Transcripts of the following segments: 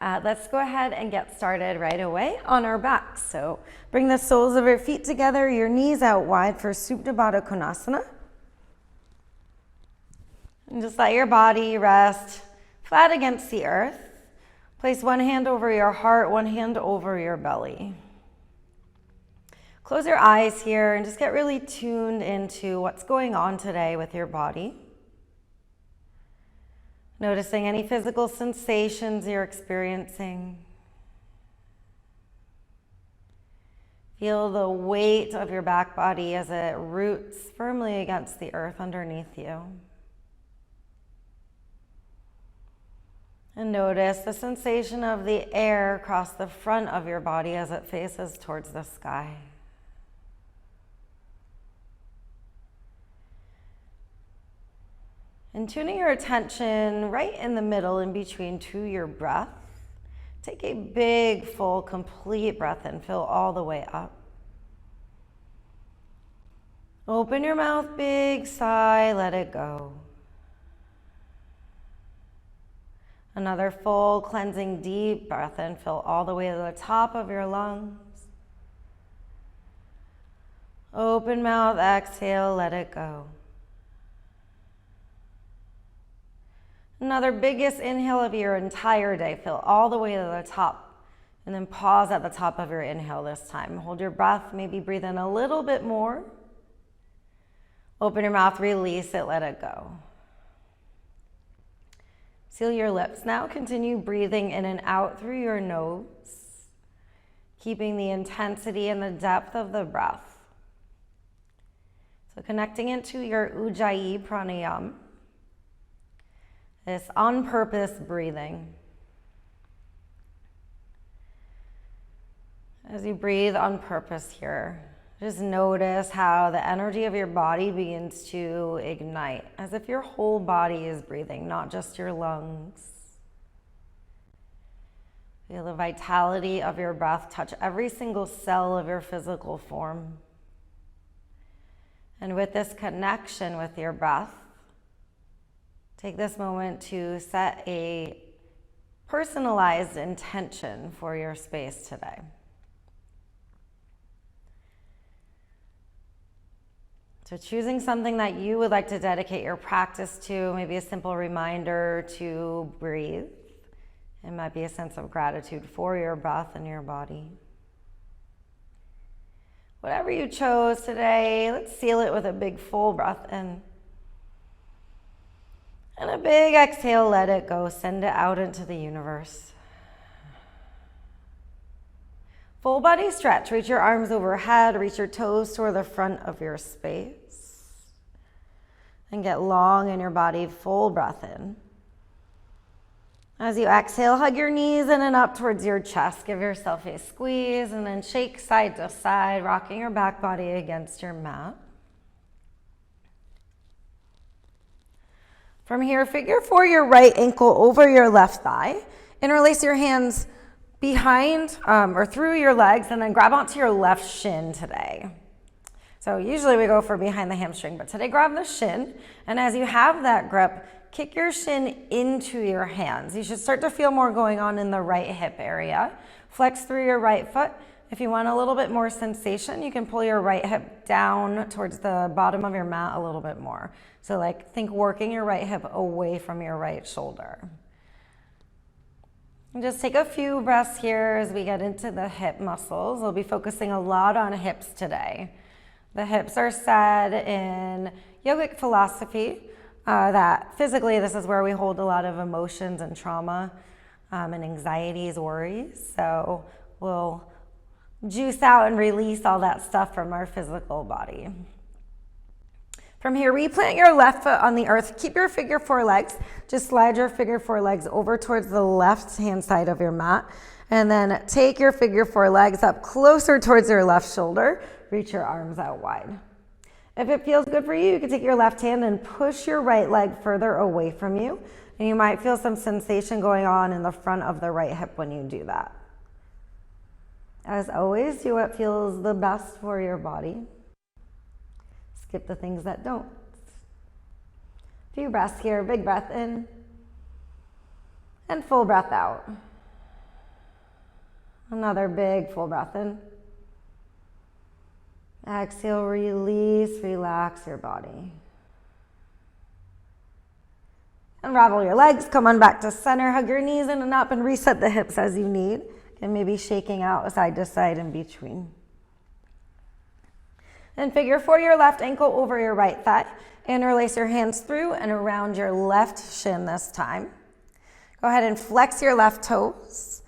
Let's go ahead and get started right away on our backs. So bring the soles of your feet together, your knees out wide for Supta Baddha Konasana. And just let your body rest flat against the earth. Place one hand over your heart, one hand over your belly. Close your eyes here and just get really tuned into what's going on today with your body. Noticing any physical sensations you're experiencing. Feel the weight of your back body as it roots firmly against the earth underneath you. And notice the sensation of the air across the front of your body as it faces towards the sky. And tuning your attention right in the middle in between to your breath. Take a big, full, complete breath and fill all the way up. Open your mouth, big sigh, let it go. Another full, cleansing, deep breath and fill all the way to the top of your lungs. Open mouth, exhale, let it go. Another biggest inhale of your entire day. Fill all the way to the top. And then pause at the top of your inhale this time. Hold your breath, maybe breathe in a little bit more. Open your mouth, release it, let it go. Seal your lips. Now continue breathing in and out through your nose, keeping the intensity and the depth of the breath. So connecting into your Ujjayi pranayama. This on-purpose breathing. As you breathe on purpose here, just notice how the energy of your body begins to ignite, as if your whole body is breathing, not just your lungs. Feel the vitality of your breath touch every single cell of your physical form. And with this connection with your breath, take this moment to set a personalized intention for your space today. So choosing something that you would like to dedicate your practice to, maybe a simple reminder to breathe. It might be a sense of gratitude for your breath and your body. Whatever you chose today, let's seal it with a big full breath in. And a big exhale, let it go. Send it out into the universe. Full body stretch. Reach your arms overhead. Reach your toes toward the front of your space. And get long in your body. Full breath in. As you exhale, hug your knees in and up towards your chest. Give yourself a squeeze and then shake side to side, rocking your back body against your mat. From here, figure four your right ankle over your left thigh. Interlace your hands behind or through your legs and then grab onto your left shin today. So usually we go for behind the hamstring, but today grab the shin. And as you have that grip, kick your shin into your hands. You should start to feel more going on in the right hip area. Flex through your right foot. If you want a little bit more sensation, you can pull your right hip down towards the bottom of your mat a little bit more. So think working your right hip away from your right shoulder. And just take a few breaths here as we get into the hip muscles. We'll be focusing a lot on hips today. The hips are said in yogic philosophy that physically this is where we hold a lot of emotions and trauma and anxieties, worries. So we'll juice out and release all that stuff from our physical body. From here, replant your left foot on the earth. Keep your figure four legs. Just slide your figure four legs over towards the left hand side of your mat. And then take your figure four legs up closer towards your left shoulder. Reach your arms out wide. If it feels good for you, you can take your left hand and push your right leg further away from you. And you might feel some sensation going on in the front of the right hip when you do that. As always, do what feels the best for your body. Skip the things that don't. A few breaths here, big breath in and full breath out. Another big full breath in. Exhale, release, relax your body. Unravel your legs, come on back to center, hug your knees in and up and reset the hips as you need. And maybe shaking out side to side in between. And figure four your left ankle over your right thigh. Interlace your hands through and around your left shin this time. Go ahead and flex your left toes.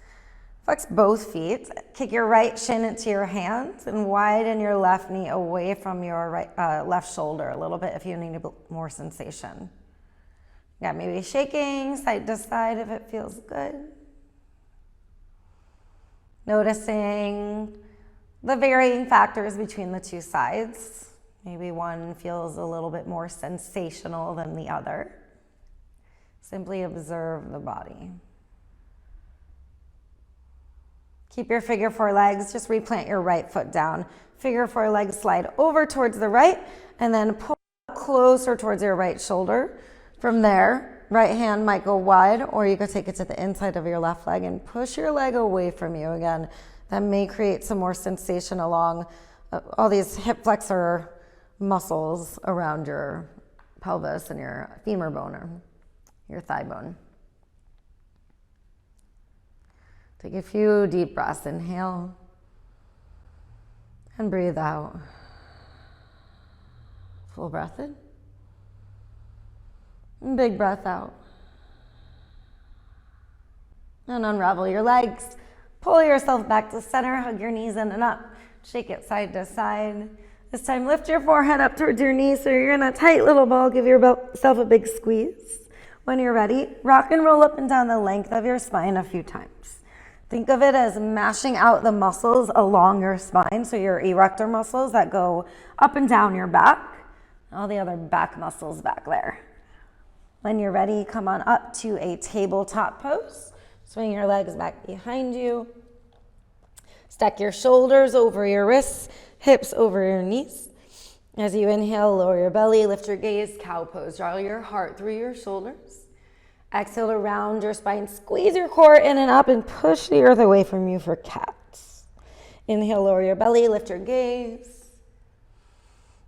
Flex both feet. Kick your right shin into your hands and widen your left knee away from your left shoulder a little bit if you need more sensation. Yeah, maybe shaking side to side if it feels good. Noticing the varying factors between the two sides. Maybe one feels a little bit more sensational than the other. Simply observe the body. Keep your figure four legs, just replant your right foot down. Figure four legs slide over towards the right and then pull closer towards your right shoulder. From there, right hand might go wide, or you could take it to the inside of your left leg and push your leg away from you. Again, that may create some more sensation along all these hip flexor muscles around your pelvis and your femur bone or your thigh bone. Take a few deep breaths. Inhale and breathe out. Full breath in. Big breath out. And unravel your legs. Pull yourself back to center. Hug your knees in and up. Shake it side to side. This time lift your forehead up towards your knees so you're in a tight little ball. Give yourself a big squeeze. When you're ready, rock and roll up and down the length of your spine a few times. Think of it as mashing out the muscles along your spine, so your erector muscles that go up and down your back, all the other back muscles back there. When you're ready, come on up to a tabletop pose. Swing your legs back behind you. Stack your shoulders over your wrists, hips over your knees. As you inhale, lower your belly, lift your gaze, cow pose. Draw your heart through your shoulders. Exhale to round your spine, squeeze your core in and up and push the earth away from you for cats. Inhale, lower your belly, lift your gaze.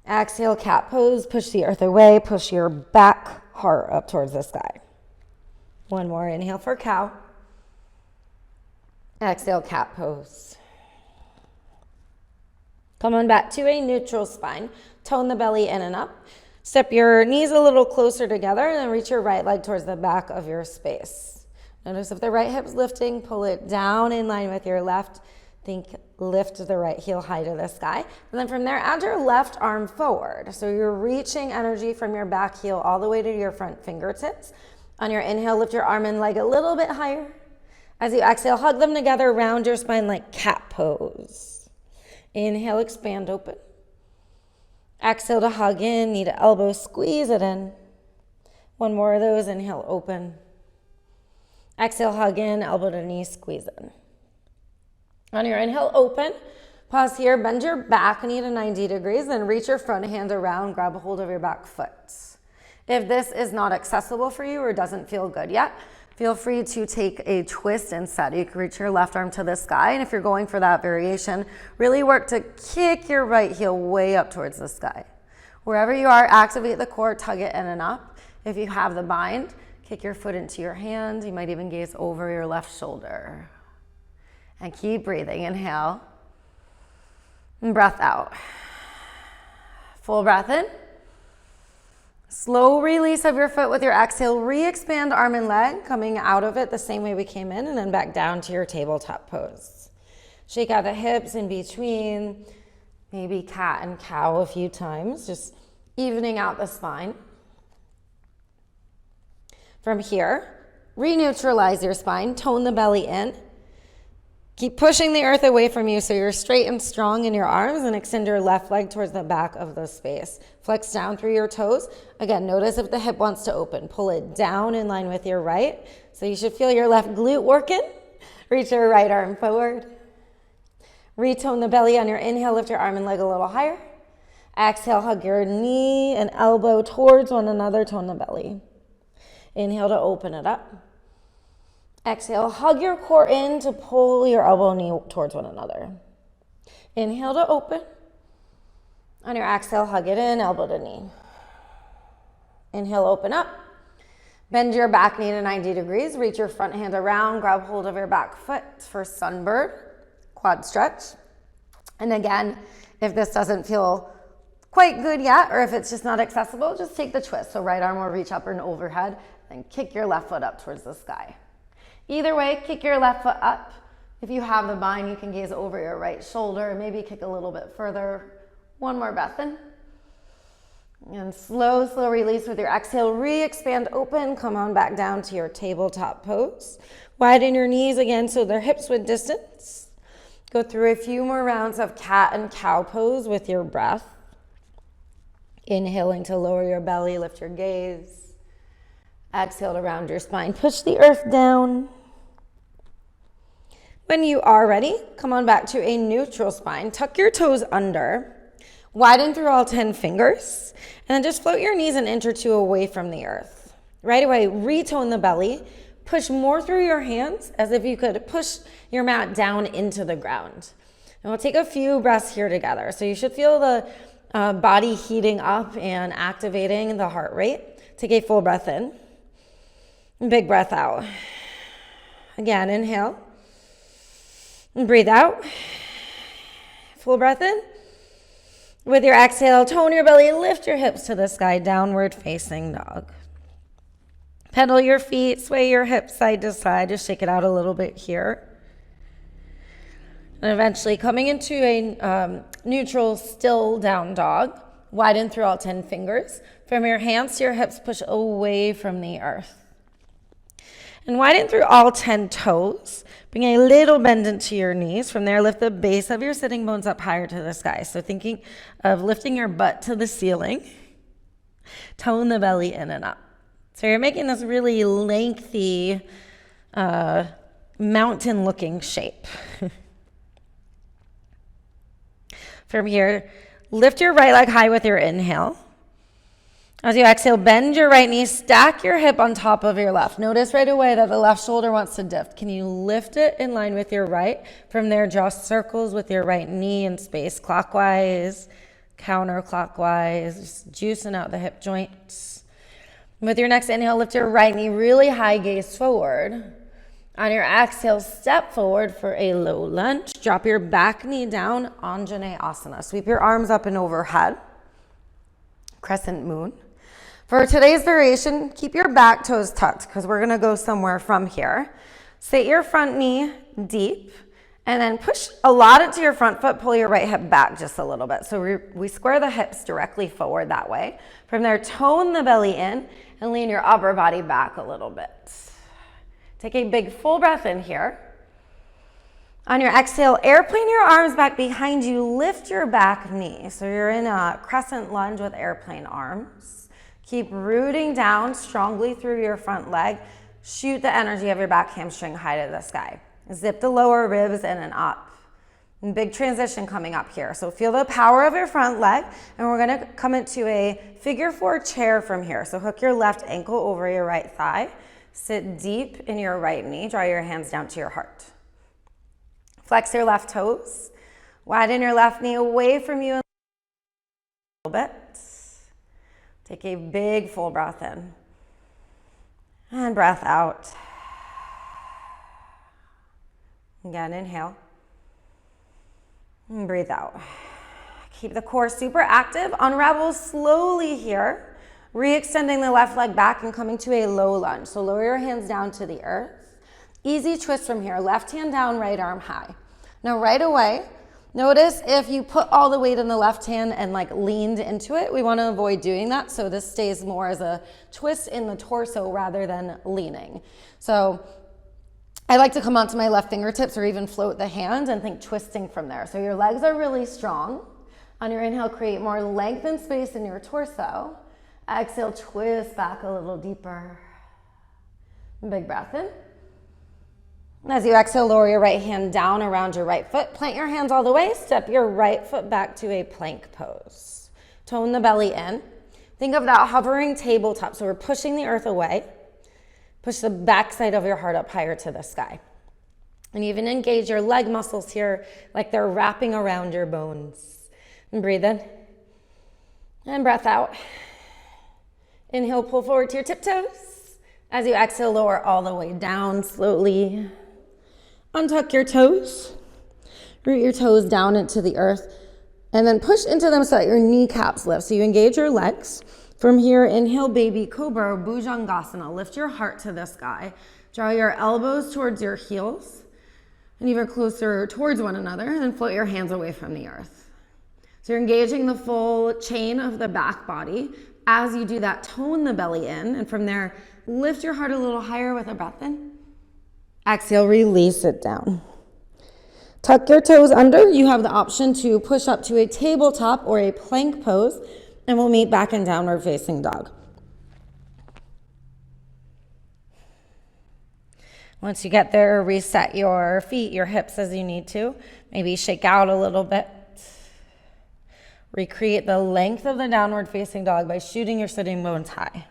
Exhale, cat pose, push the earth away, push your back heart up towards the sky. One more, inhale for cow. Exhale, cat pose. Come on back to a neutral spine. Tone the belly in and up. Step your knees a little closer together and then reach your right leg towards the back of your space. Notice if the right hip's lifting, pull it down in line with your left. Think lift the right heel high to the sky. And then from there, add your left arm forward. So you're reaching energy from your back heel all the way to your front fingertips. On your inhale, lift your arm and leg a little bit higher. As you exhale, hug them together, round your spine like cat pose. Inhale, expand open. Exhale to hug in, knee to elbow, squeeze it in. One more of those, inhale, open. Exhale, hug in, elbow to knee, squeeze in. On your inhale, open. Pause here, bend your back knee to 90 degrees, then reach your front hand around, grab a hold of your back foot. If this is not accessible for you or doesn't feel good yet, feel free to take a twist instead. You can reach your left arm to the sky, and if you're going for that variation, really work to kick your right heel way up towards the sky. Wherever you are, activate the core, tug it in and up. If you have the bind, kick your foot into your hand. You might even gaze over your left shoulder. And keep breathing. Inhale. And breath out. Full breath in. Slow release of your foot with your exhale. Re-expand arm and leg, coming out of it the same way we came in, and then back down to your tabletop pose. Shake out the hips in between. Maybe cat and cow a few times, just evening out the spine. From here, re-neutralize your spine, tone the belly in. Keep pushing the earth away from you so you're straight and strong in your arms, and extend your left leg towards the back of the space. Flex down through your toes. Again, notice if the hip wants to open. Pull it down in line with your right. So you should feel your left glute working. Reach your right arm forward. Retone the belly on your inhale. Lift your arm and leg a little higher. Exhale, hug your knee and elbow towards one another. Tone the belly. Inhale to open it up. Exhale, hug your core in to pull your elbow and knee towards one another. Inhale to open. On your exhale, hug it in, elbow to knee. Inhale, open up. Bend your back knee to 90 degrees. Reach your front hand around. Grab hold of your back foot for sunbird, quad stretch. And again, if this doesn't feel quite good yet, or if it's just not accessible, just take the twist. So right arm will reach up and overhead, then kick your left foot up towards the sky. Either way, kick your left foot up. If you have the bind, you can gaze over your right shoulder and maybe kick a little bit further. One more breath in. And slow release with your exhale. Re-expand open. Come on back down to your tabletop pose. Widen your knees again so they're hips width distance. Go through a few more rounds of cat and cow pose with your breath. Inhaling to lower your belly, lift your gaze. Exhale to round your spine. Push the earth down. When you are ready, come on back to a neutral spine. Tuck your toes under. Widen through all 10 fingers. And then just float your knees an inch or two away from the earth. Right away, retone the belly. Push more through your hands as if you could push your mat down into the ground. And we'll take a few breaths here together. So you should feel the body heating up and activating the heart rate. Take a full breath in. Big breath out. Again, inhale. And breathe out. Full breath in. With your exhale, tone your belly, lift your hips to the sky, downward facing dog. Pedal your feet, sway your hips side to side, just shake it out a little bit here. And eventually coming into a neutral still down dog, widen through all 10 fingers. From your hands to your hips, push away from the earth. And widen through all 10 toes. Bring a little bend into your knees. From there, lift the base of your sitting bones up higher to the sky. So thinking of lifting your butt to the ceiling. Tone the belly in and up. So you're making this really lengthy, mountain-looking shape. From here, lift your right leg high with your inhale. As you exhale, bend your right knee, stack your hip on top of your left. Notice right away that the left shoulder wants to dip. Can you lift it in line with your right? From there, draw circles with your right knee in space, clockwise, counterclockwise, just juicing out the hip joints. With your next inhale, lift your right knee really high, gaze forward. On your exhale, step forward for a low lunge. Drop your back knee down, Anjaneyasana. Sweep your arms up and overhead. Crescent moon. For today's variation, keep your back toes tucked because we're gonna go somewhere from here. Sit your front knee deep and then push a lot into your front foot, pull your right hip back just a little bit. So we square the hips directly forward that way. From there, tone the belly in and lean your upper body back a little bit. Take a big full breath in here. On your exhale, airplane your arms back behind you, lift your back knee. So you're in a crescent lunge with airplane arms. Keep rooting down strongly through your front leg. Shoot the energy of your back hamstring high to the sky. Zip the lower ribs in and up. And big transition coming up here. So feel the power of your front leg, and we're gonna come into a figure 4 chair from here. So hook your left ankle over your right thigh. Sit deep in your right knee. Draw your hands down to your heart. Flex your left toes. Widen your left knee away from you a little bit. Take a big full breath in. And breath out. Again, inhale. And breathe out. Keep the core super active. Unravel slowly here. Re-extending the left leg back and coming to a low lunge. So lower your hands down to the earth. Easy twist from here. Left hand down, right arm high. Now right away, notice if you put all the weight in the left hand and like leaned into it, we want to avoid doing that. So this stays more as a twist in the torso rather than leaning. So I like to come onto my left fingertips or even float the hand and think twisting from there. So your legs are really strong. On your inhale, create more length and space in your torso. Exhale, twist back a little deeper. Big breath in. As you exhale, lower your right hand down around your right foot. Plant your hands all the way. Step your right foot back to a plank pose. Tone the belly in. Think of that hovering tabletop. So we're pushing the earth away. Push the backside of your heart up higher to the sky. And even engage your leg muscles here like they're wrapping around your bones. And breathe in. And breath out. Inhale, pull forward to your tiptoes. As you exhale, lower all the way down slowly. Untuck your toes. Root your toes down into the earth. And then push into them so that your kneecaps lift. So you engage your legs. From here, inhale, baby cobra or bhujangasana. Lift your heart to the sky. Draw your elbows towards your heels and even closer towards one another, and then float your hands away from the earth. So you're engaging the full chain of the back body. As you do that, tone the belly in, and from there, lift your heart a little higher with a breath in. Exhale, release it down. Tuck your toes under. You have the option to push up to a tabletop or a plank pose, and we'll meet back in downward facing dog. Once you get there, reset your feet, your hips as you need to. Maybe shake out a little bit. Recreate the length of the downward facing dog by shooting your sitting bones high.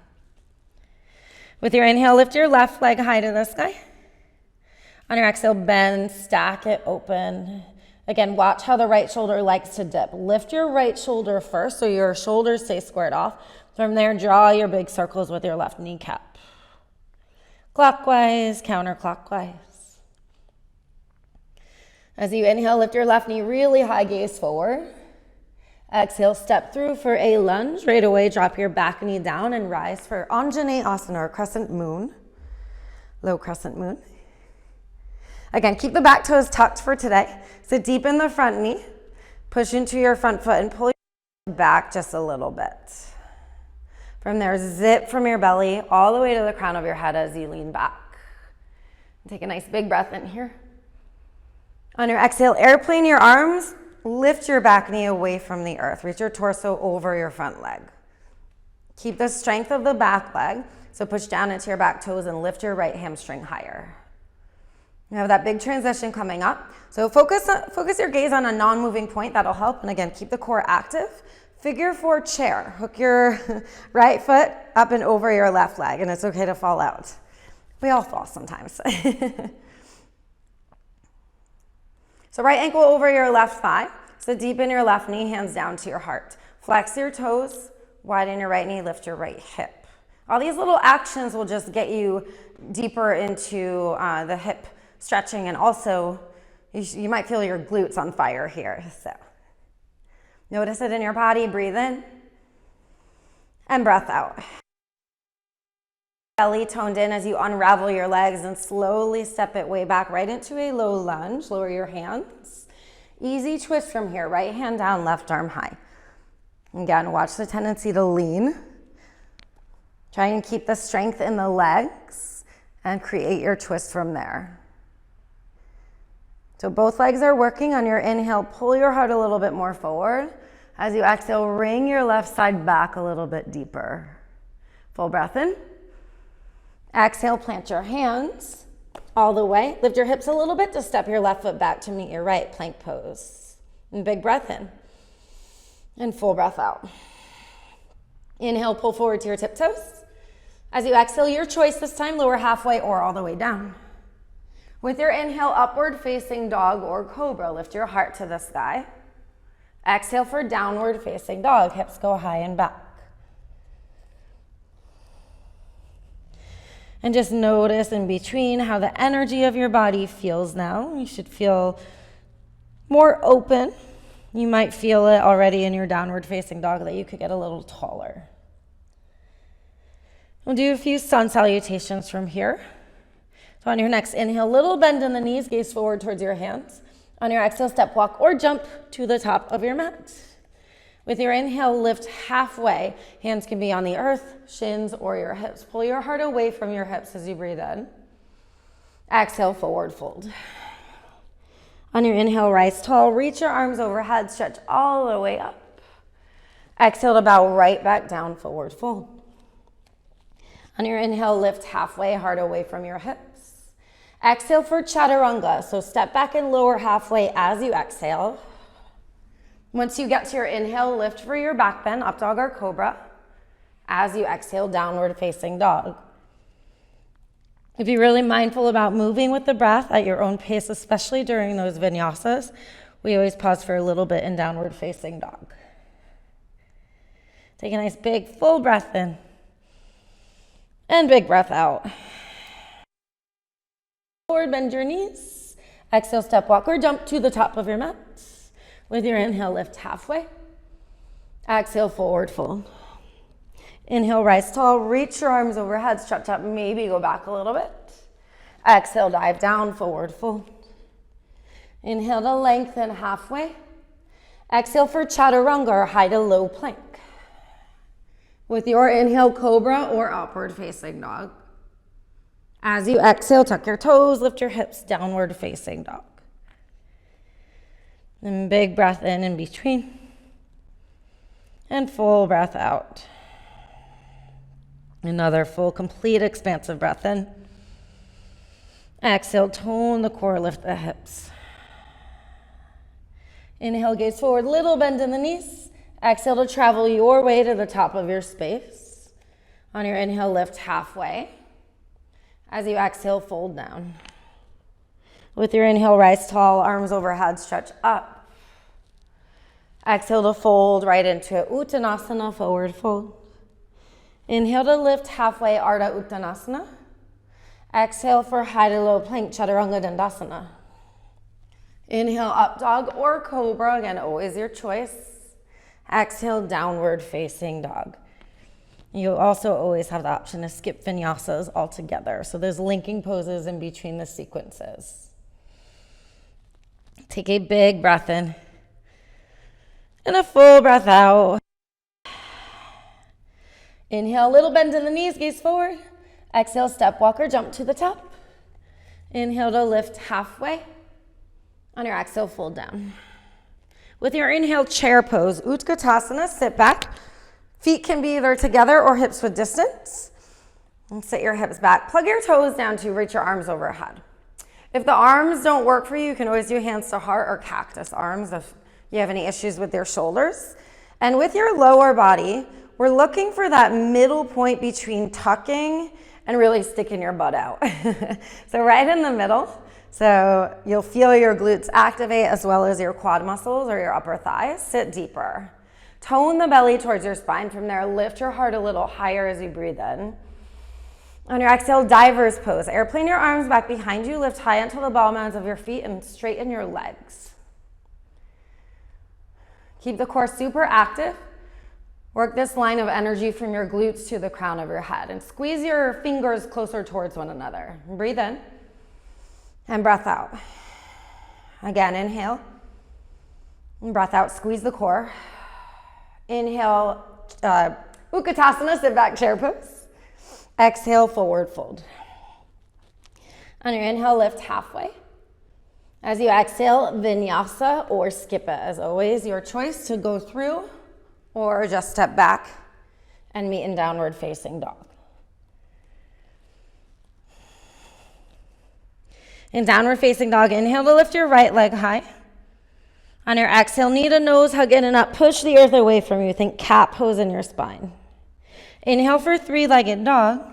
With your inhale, lift your left leg high to the sky. On your exhale, bend, stack it open. Again, watch how the right shoulder likes to dip. Lift your right shoulder first so your shoulders stay squared off. From there, draw your big circles with your left kneecap. Clockwise, counterclockwise. As you inhale, lift your left knee really high, gaze forward. Exhale, step through for a lunge. Right away, drop your back knee down and rise for Anjaneyasana or crescent moon. Low crescent moon. Again, keep the back toes tucked for today. So deepen the front knee. Push into your front foot and pull your back just a little bit. From there, zip from your belly all the way to the crown of your head as you lean back. Take a nice big breath in here. On your exhale, airplane your arms. Lift your back knee away from the earth. Reach your torso over your front leg. Keep the strength of the back leg. So push down into your back toes and lift your right hamstring higher. You have that big transition coming up. So focus your gaze on a non-moving point. That'll help. And again, keep the core active. Figure 4 chair. Hook your right foot up and over your left leg, and it's okay to fall out. We all fall sometimes. So right ankle over your left thigh. So deepen your left knee, hands down to your heart. Flex your toes, widen your right knee, lift your right hip. All these little actions will just get you deeper into the hip stretching, and also you might feel your glutes on fire here. So notice it in your body. Breathe in and breath out. Belly toned in as you unravel your legs and slowly step it way back right into a low lunge. Lower your hands. Easy twist from here. Right hand down, left arm high. Again, watch the tendency to lean. Try and keep the strength in the legs and create your twist from there. So both legs are working. On your inhale, pull your heart a little bit more forward. As you exhale, wring your left side back a little bit deeper. Full breath in. Exhale, plant your hands all the way. Lift your hips a little bit to step your left foot back to meet your right, plank pose. And big breath in. And full breath out. Inhale, pull forward to your tiptoes. As you exhale, your choice this time, lower halfway or all the way down. With your inhale, upward facing dog or cobra, lift your heart to the sky. Exhale for downward facing dog, hips go high and back. And just notice in between how the energy of your body feels now. You should feel more open. You might feel it already in your downward facing dog that you could get a little taller. We'll do a few sun salutations from here. So on your next inhale, little bend in the knees, gaze forward towards your hands. On your exhale, step, walk, or jump to the top of your mat. With your inhale, lift halfway. Hands can be on the earth, shins, or your hips. Pull your heart away from your hips as you breathe in. Exhale, forward fold. On your inhale, rise tall. Reach your arms overhead, stretch all the way up. Exhale to bow right back down, forward fold. On your inhale, lift halfway, heart away from your hips. Exhale for chaturanga. So step back and lower halfway as you exhale. Once you get to your inhale, lift for your back bend, up dog or cobra. As you exhale, downward facing dog. Be really mindful about moving with the breath at your own pace, especially during those vinyasas. We always pause for a little bit in downward facing dog. Take a nice big full breath in and big breath out. Forward, bend your knees. Exhale, step, walk, or jump to the top of your mat. With your inhale, lift halfway. Exhale, forward fold. Inhale, rise tall, reach your arms overhead, stretch up, maybe go back a little bit. Exhale, dive down, forward fold. Inhale to lengthen halfway. Exhale for chaturanga or high to low plank. With your inhale, cobra or upward facing dog. As you exhale, tuck your toes, lift your hips, downward facing dog. And big breath in between. And full breath out. Another full, complete, expansive breath in. Exhale, tone the core, lift the hips. Inhale, gaze forward, little bend in the knees. Exhale to travel your way to the top of your space. On your inhale, lift halfway. As you exhale, fold down. With your inhale, rise tall, arms overhead, stretch up. Exhale to fold right into it. Uttanasana, forward fold. Inhale to lift halfway, Ardha Uttanasana. Exhale for high to low plank, Chaturanga Dandasana. Inhale, up dog or cobra, again, always your choice. Exhale, downward facing dog. You'll also always have the option to skip vinyasas altogether. So there's linking poses in between the sequences. Take a big breath in and a full breath out. Inhale, little bend in the knees, gaze forward. Exhale, step, walk, or jump to the top. Inhale to lift halfway. On your exhale, fold down. With your inhale, chair pose, Utkatasana, sit back. Feet can be either together or hips with distance. And sit your hips back. Plug your toes down to reach your arms overhead. If the arms don't work for you, you can always do hands to heart or cactus arms if you have any issues with your shoulders. And with your lower body, we're looking for that middle point between tucking and really sticking your butt out. So right in the middle. So you'll feel your glutes activate as well as your quad muscles or your upper thighs. Sit deeper. Tone the belly towards your spine. From there, lift your heart a little higher as you breathe in. On your exhale, diver's pose. Airplane your arms back behind you. Lift high until the ball mounds of your feet and straighten your legs. Keep the core super active. Work this line of energy from your glutes to the crown of your head and squeeze your fingers closer towards one another. Breathe in and breath out. Again, inhale and breath out. Squeeze the core. Inhale, Utkatasana, sit back chair pose. Exhale, forward fold. On your inhale, lift halfway. As you exhale, vinyasa or skip it. As always, your choice to go through or just step back and meet in downward facing dog. In downward facing dog, inhale to lift your right leg high. On your exhale, knee to nose, hug in and up. Push the earth away from you. Think cat pose in your spine. Inhale for three-legged dog.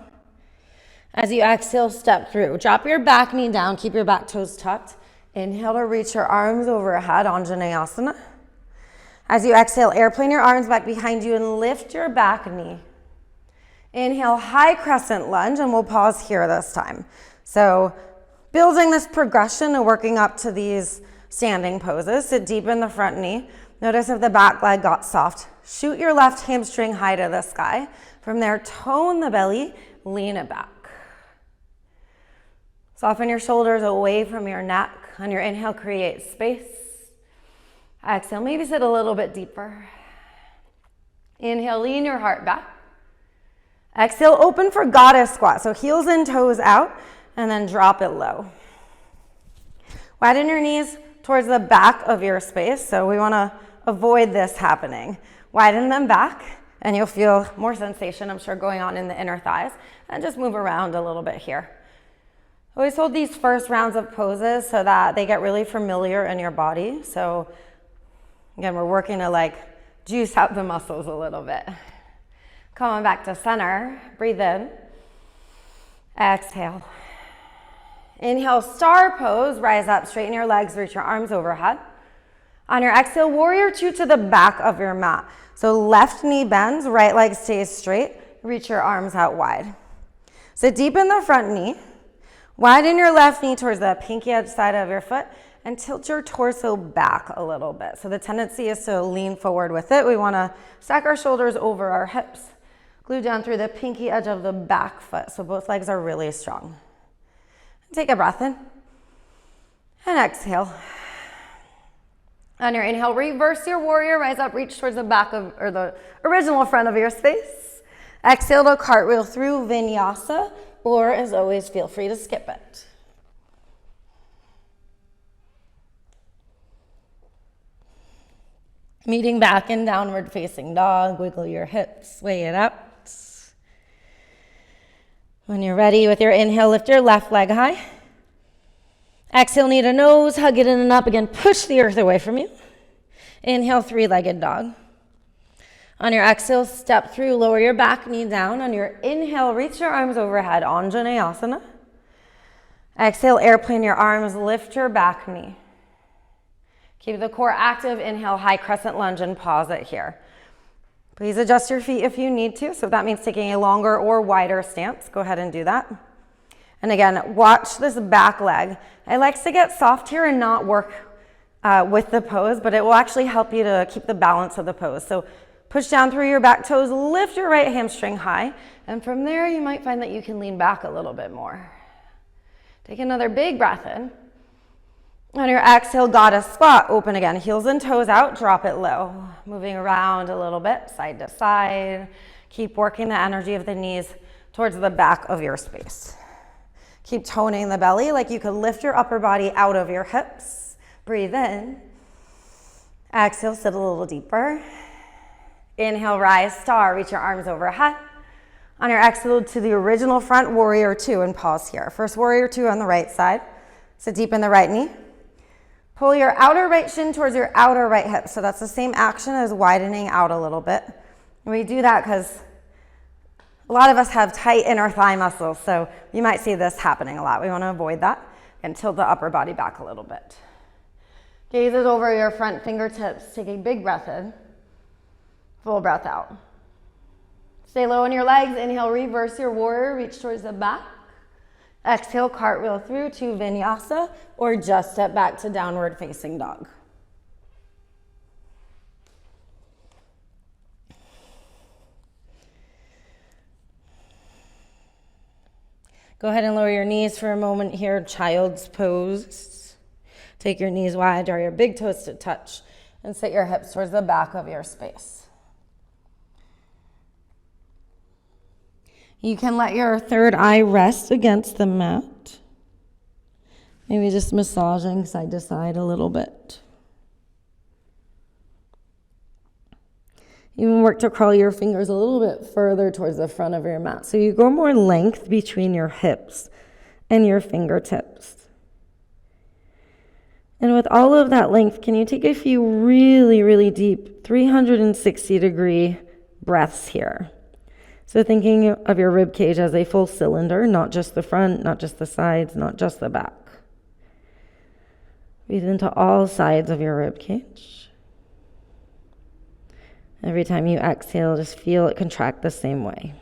As you exhale, step through. Drop your back knee down. Keep your back toes tucked. Inhale to reach your arms overhead, Anjaneyasana. As you exhale, airplane your arms back behind you and lift your back knee. Inhale, high crescent lunge, and we'll pause here this time. So building this progression and working up to these standing poses. Sit deep in the front knee. Notice if the back leg got soft. Shoot your left hamstring high to the sky. From there, tone the belly, lean it back. Soften your shoulders away from your neck. On your inhale, create space. Exhale, maybe sit a little bit deeper. Inhale, lean your heart back. Exhale, open for goddess squat. So heels and toes out, and then drop it low. Widen your knees towards the back of your space. So we want to avoid this happening. Widen them back, and you'll feel more sensation, I'm sure, going on in the inner thighs. And just move around a little bit here. Always hold these first rounds of poses so that they get really familiar in your body. So again, we're working to like juice out the muscles a little bit. Coming back to center, breathe in, exhale. Inhale, star pose, rise up, straighten your legs, reach your arms overhead. On your exhale, warrior two to the back of your mat. So left knee bends, right leg stays straight, reach your arms out wide. So deepen the front knee, widen your left knee towards the pinky edge side of your foot, and tilt your torso back a little bit. So the tendency is to lean forward with it. We want to stack our shoulders over our hips. Glue down through the pinky edge of the back foot so both legs are really strong. Take a breath in and exhale. On your inhale, reverse your warrior, rise up, reach towards the back of, or the original front of your space. Exhale to cartwheel through vinyasa, or as always, feel free to skip it. Meeting back in downward facing dog, wiggle your hips, sway it out. When you're ready with your inhale, lift your left leg high. Exhale, knee to nose, hug it in and up again, push the earth away from you. Inhale, three-legged dog. On your exhale, step through, lower your back knee down. On your inhale, reach your arms overhead, Anjaneyasana. Exhale, airplane your arms, lift your back knee. Keep the core active. Inhale, high crescent lunge and pause it here. Please adjust your feet if you need to. So if that means taking a longer or wider stance, go ahead and do that. And again, watch this back leg. It likes to get soft here and not work with the pose, but it will actually help you to keep the balance of the pose. So push down through your back toes, lift your right hamstring high, and from there you might find that you can lean back a little bit more. Take another big breath in. On your exhale, goddess squat, open again, heels and toes out, drop it low. Moving around a little bit, side to side. Keep working the energy of the knees towards the back of your space. Keep toning the belly like you could lift your upper body out of your hips. Breathe in. Exhale, sit a little deeper. Inhale, rise, star, reach your arms overhead. On your exhale to the original front, warrior two, and pause here. First warrior two on the right side. Sit deep in the right knee. Pull your outer right shin towards your outer right hip. So that's the same action as widening out a little bit. And we do that because a lot of us have tight inner thigh muscles, so you might see this happening a lot. We want to avoid that and tilt the upper body back a little bit. Gazes over your front fingertips. Take a big breath in. Full breath out. Stay low on your legs. Inhale, reverse your warrior. Reach towards the back. Exhale, cartwheel through to vinyasa, or just step back to downward facing dog. Go ahead and lower your knees for a moment here, child's pose. Take your knees wide, draw your big toes to touch, and sit your hips towards the back of your space. You can let your third eye rest against the mat. Maybe just massaging side to side a little bit. Even work to crawl your fingers a little bit further towards the front of your mat. So you go more length between your hips and your fingertips. And with all of that length, can you take a few really, really deep 360-degree breaths here? So thinking of your rib cage as a full cylinder, not just the front, not just the sides, not just the back. Breathe into all sides of your rib cage. Every time you exhale, just feel it contract the same way.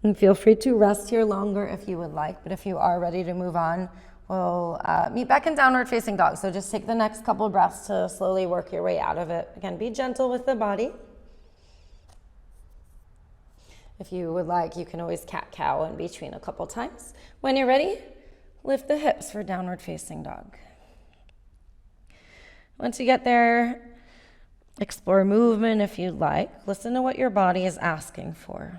And feel free to rest here longer if you would like, but if you are ready to move on, we'll meet back in downward facing dog. So just take the next couple of breaths to slowly work your way out of it. Again, be gentle with the body. If you would like, you can always cat-cow in between a couple times. When you're ready, lift the hips for downward facing dog. Once you get there, explore movement if you'd like. Listen to what your body is asking for.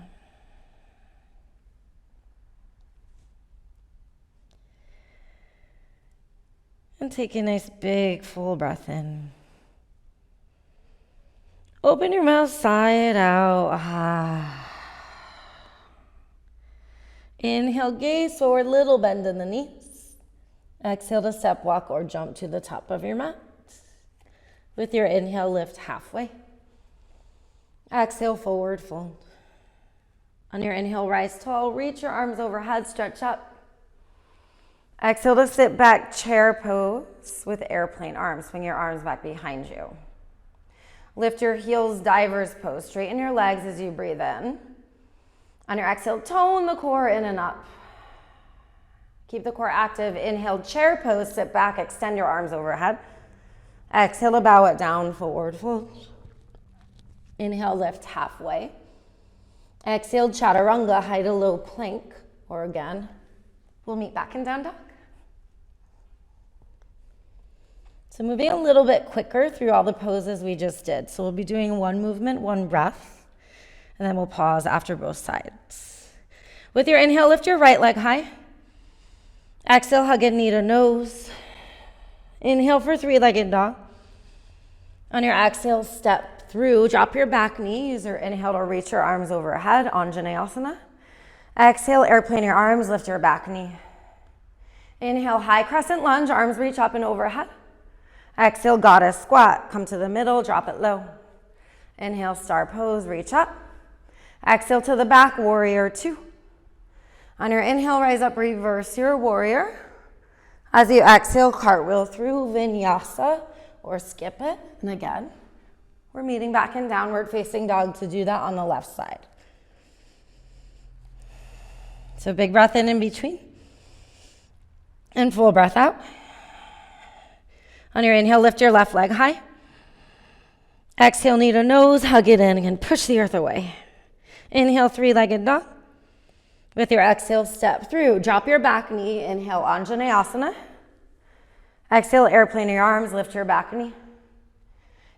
And take a nice big full breath in. Open your mouth, sigh it out. Inhale, gaze forward, little bend in the knees. Exhale to step, walk, or jump to the top of your mat. With your inhale, lift halfway. Exhale, forward fold. On your inhale, rise tall. Reach your arms overhead, stretch up. Exhale to sit back, chair pose with airplane arms. Swing your arms back behind you. Lift your heels, diver's pose. Straighten your legs as you breathe in. On your exhale, tone the core in and up. Keep the core active. Inhale, chair pose, sit back, extend your arms overhead. Exhale to bow it down, forward fold. Inhale, lift halfway. Exhale, chaturanga, high to low plank, or again, we'll meet back in down dog. So moving a little bit quicker through all the poses we just did. So we'll be doing one movement, one breath, and then we'll pause after both sides. With your inhale, lift your right leg high. Exhale, hug a knee to nose. Inhale for three-legged dog. On your exhale, step through. Drop your back knee. Use your inhale to reach your arms overhead, Anjaneyasana. Exhale, airplane your arms, lift your back knee. Inhale, high crescent lunge, arms reach up and overhead. Exhale, goddess squat. Come to the middle, drop it low. Inhale, star pose, reach up. Exhale to the back, warrior two. On your inhale, rise up, reverse your warrior. As you exhale, cartwheel through vinyasa or skip it. And again, we're meeting back in downward facing dog to do that on the left side. So big breath in between. And full breath out. On your inhale, lift your left leg high. Exhale, knee to nose, hug it in, and push the earth away. Inhale, three-legged dog. With your exhale, step through. Drop your back knee. Inhale, Anjaneyasana. Exhale, airplane your arms, lift your back knee.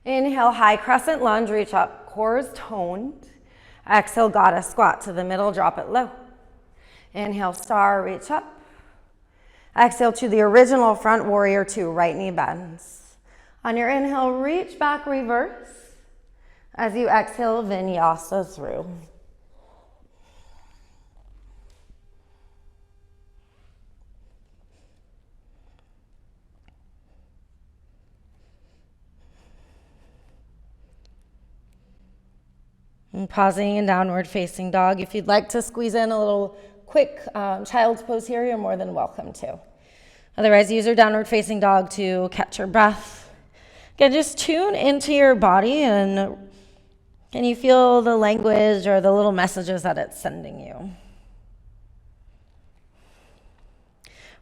Inhale, high crescent lunge, reach up, core is toned. Exhale, goddess squat to the middle, drop it low. Inhale, star, reach up. Exhale to the original front warrior two, right knee bends. On your inhale, reach back, reverse. As you exhale, vinyasa through. And pausing in downward facing dog. If you'd like to squeeze in a little quick child's pose here, you're more than welcome to. Otherwise, use your downward facing dog to catch your breath. Again, just tune into your body and can you feel the language or the little messages that it's sending you?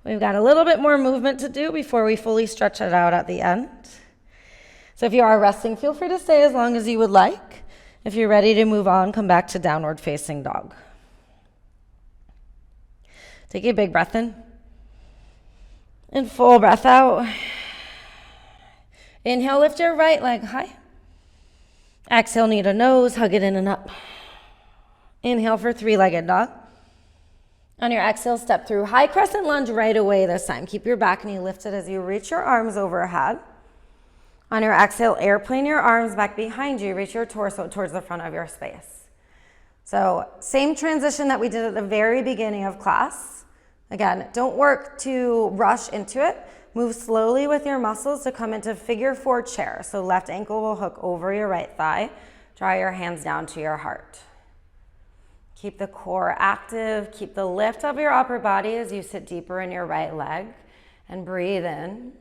We've got a little bit more movement to do before we fully stretch it out at the end. So if you are resting, feel free to stay as long as you would like. If you're ready to move on, come back to downward facing dog. Take a big breath in. And full breath out. Inhale, lift your right leg high. Exhale, knee to nose, hug it in and up. Inhale for three-legged dog. On your exhale, step through. High crescent lunge right away this time. Keep your back knee lifted as you reach your arms overhead. On your exhale, airplane your arms back behind you. Reach your torso towards the front of your space. So same transition that we did at the very beginning of class. Again, don't work to rush into it. Move slowly with your muscles to come into figure four chair. So left ankle will hook over your right thigh. Draw your hands down to your heart. Keep the core active. Keep the lift of your upper body as you sit deeper in your right leg. And breathe in.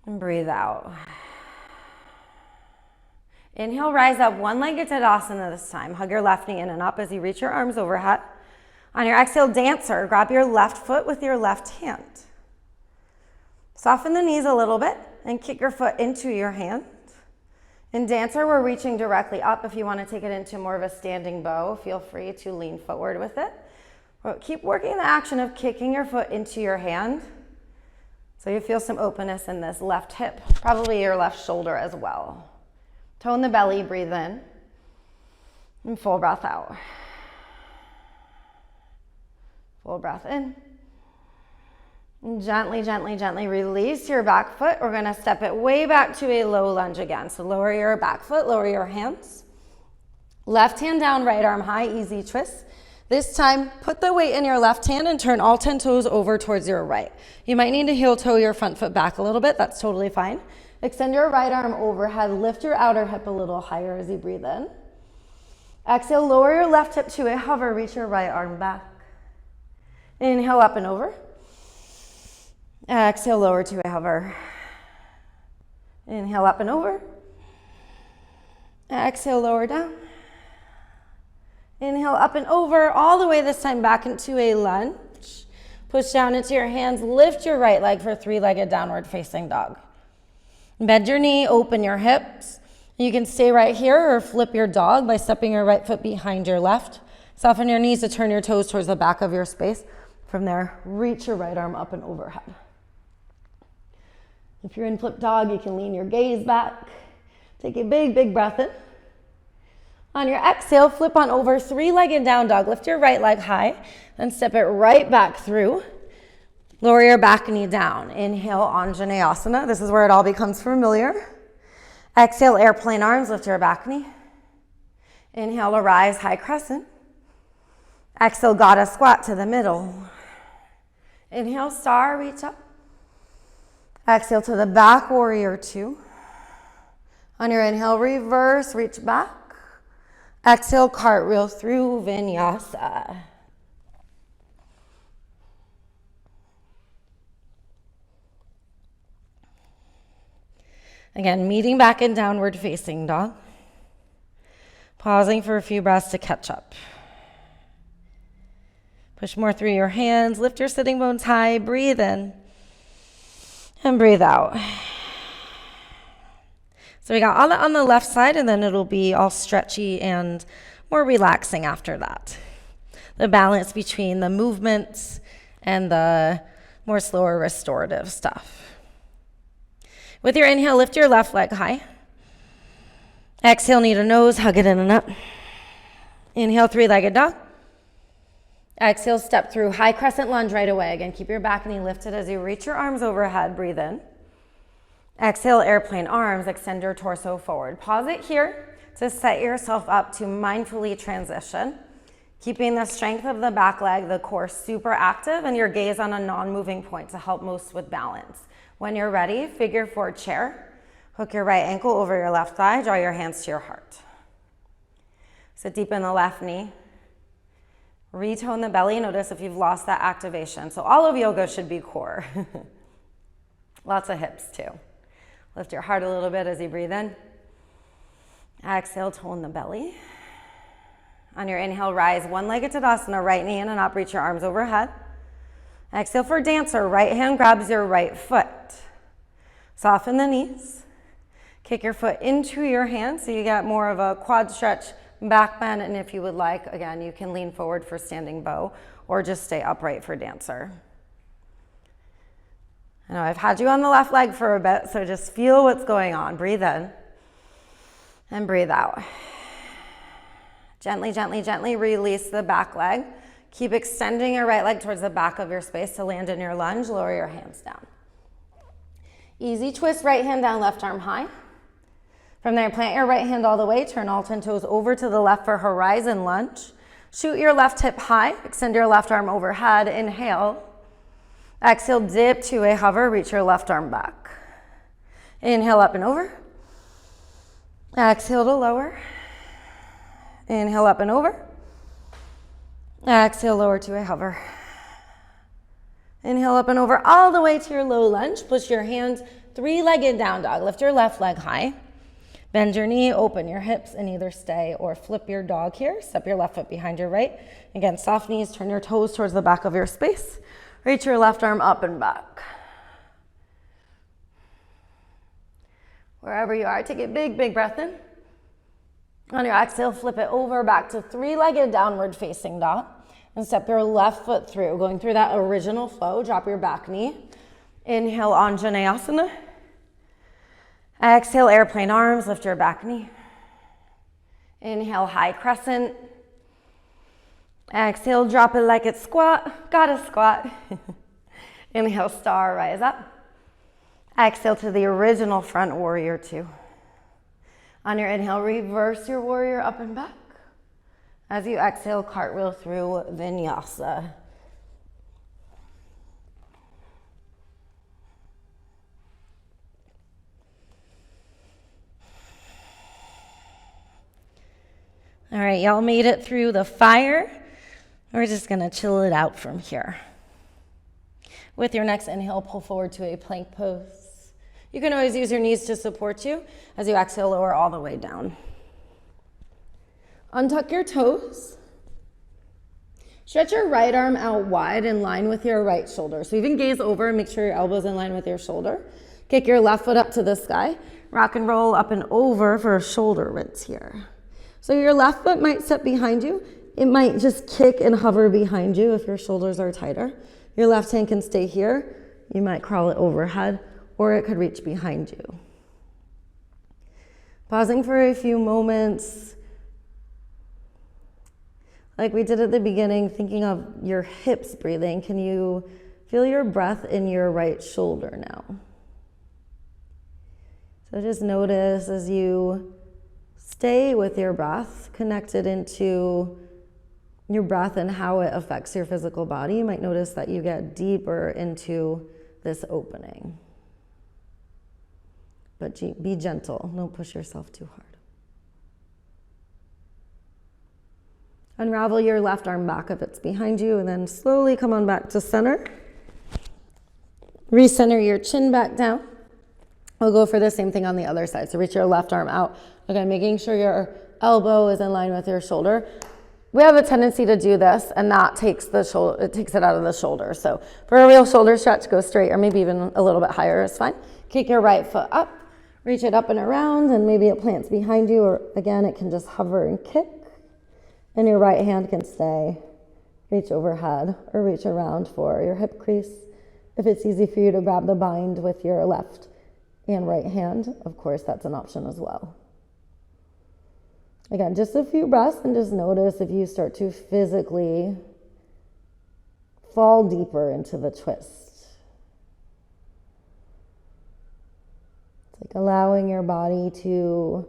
And breathe out. Inhale, rise up, one-legged Tadasana this time. Hug your left knee in and up as you reach your arms overhead. On your exhale, dancer, grab your left foot with your left hand. Soften the knees a little bit and kick your foot into your hand. In dancer, we're reaching directly up. If you want to take it into more of a standing bow, feel free to lean forward with it. But keep working the action of kicking your foot into your hand. So you feel some openness in this left hip, probably your left shoulder as well. Tone the belly, breathe in, and full breath out. Full breath in. And gently, gently, gently release your back foot. We're gonna step it way back to a low lunge again. So lower your back foot, lower your hands. Left hand down, right arm high, easy twist. This time, put the weight in your left hand and turn all 10 toes over towards your right. You might need to heel toe your front foot back a little bit. That's totally fine. Extend your right arm overhead. Lift your outer hip a little higher as you breathe in. Exhale, lower your left hip to a hover. Reach your right arm back. Inhale, up and over. Exhale, lower to a hover. Inhale, up and over. Exhale, lower down. Inhale, up and over, all the way this time back into a lunge. Push down into your hands. Lift your right leg for three-legged downward facing dog. Bend your knee, open your hips. You can stay right here or flip your dog by stepping your right foot behind your left. Soften your knees to turn your toes towards the back of your space. From there, reach your right arm up and overhead. If you're in flip dog, you can lean your gaze back. Take a big, big breath in. On your exhale, flip on over, three-legged down dog. Lift your right leg high, then step it right back through. Lower your back knee down. Inhale, Anjaneyasana. This is where it all becomes familiar. Exhale, airplane arms, lift your back knee. Inhale to rise, high crescent. Exhale, goddess squat to the middle. Inhale, star, reach up. Exhale to the back, warrior two. On your inhale, reverse, reach back. Exhale, cartwheel through vinyasa. Again, meeting back in downward facing dog. Pausing for a few breaths to catch up. Push more through your hands. Lift your sitting bones high. Breathe in and breathe out. So we got all that on the left side, and then it'll be all stretchy and more relaxing after that. The balance between the movements and the more slower restorative stuff. With your inhale, lift your left leg high. Exhale, knee to nose, hug it in and up. Inhale, three-legged dog. Exhale, step through high crescent lunge right away. Again, keep your back knee lifted as you reach your arms overhead. Breathe in. Exhale, airplane arms, extend your torso forward. Pause it here to set yourself up to mindfully transition, keeping the strength of the back leg, the core super active, and your gaze on a non-moving point to help most with balance. When you're ready, figure four chair. Hook your right ankle over your left thigh, draw your hands to your heart. Sit deep in the left knee. Retone the belly. Notice if you've lost that activation. So all of yoga should be core. Lots of hips too. Lift your heart a little bit as you breathe in. Exhale, tone the belly. On your inhale, rise one-legged Tadasana, right knee in and up, reach your arms overhead. Exhale for dancer, right hand grabs your right foot. Soften the knees. Kick your foot into your hand so you get more of a quad stretch, back bend, and if you would like, again, you can lean forward for standing bow or just stay upright for dancer. I know I've had you on the left leg for a bit, so just feel what's going on. Breathe in and breathe out. Gently, gently, gently release the back leg. Keep extending your right leg towards the back of your space to land in your lunge. Lower your hands down. Easy twist, right hand down, left arm high. From there, plant your right hand all the way. Turn all 10 toes over to the left for horizon lunge. Shoot your left hip high. Extend your left arm overhead. Inhale. Exhale, dip to a hover. Reach your left arm back. Inhale, up and over. Exhale to lower. Inhale, up and over. Exhale, lower to a hover. Inhale, up and over all the way to your low lunge. Push your hands three-legged down dog. Lift your left leg high. Bend your knee, open your hips, and either stay or flip your dog here. Step your left foot behind your right. Again, soft knees, turn your toes towards the back of your space. Reach your left arm up and back. Wherever you are, take a big, big breath in. On your exhale, flip it over back to three-legged downward facing dog. And step your left foot through, going through that original flow. Drop your back knee. Inhale, Anjaneyasana. Exhale, airplane arms, lift your back knee. Inhale, high crescent. Exhale, drop it like it's squat. Gotta squat. Inhale, star, rise up. Exhale to the original front warrior two. On your inhale, reverse your warrior up and back. As you exhale, cartwheel through vinyasa. All right, y'all made it through the fire. We're just gonna chill it out from here. With your next inhale, pull forward to a plank pose. You can always use your knees to support you. As you exhale, lower all the way down. Untuck your toes. Stretch your right arm out wide in line with your right shoulder. So even gaze over and make sure your elbow's in line with your shoulder. Kick your left foot up to the sky. Rock and roll up and over for a shoulder rinse here. So your left foot might step behind you. It might just kick and hover behind you if your shoulders are tighter. Your left hand can stay here. You might crawl it overhead, or it could reach behind you. Pausing for a few moments. Like we did at the beginning, thinking of your hips breathing. Can you feel your breath in your right shoulder now? So just notice as you stay with your breath, connected into your breath and how it affects your physical body. You might notice that you get deeper into this opening. But be gentle, don't push yourself too hard. Unravel your left arm back if it's behind you, and then slowly come on back to center. Recenter your chin back down. We'll go for the same thing on the other side. So reach your left arm out. Again, making sure your elbow is in line with your shoulder. We have a tendency to do this, and that takes it out of the shoulder. So for a real shoulder stretch, go straight, or maybe even a little bit higher is fine. Kick your right foot up, reach it up and around, and maybe it plants behind you, or again, it can just hover and kick. And your right hand can stay, reach overhead, or reach around for your hip crease. If it's easy for you to grab the bind with your left and right hand, of course, that's an option as well. Again, just a few breaths, and just notice if you start to physically fall deeper into the twist. It's like allowing your body to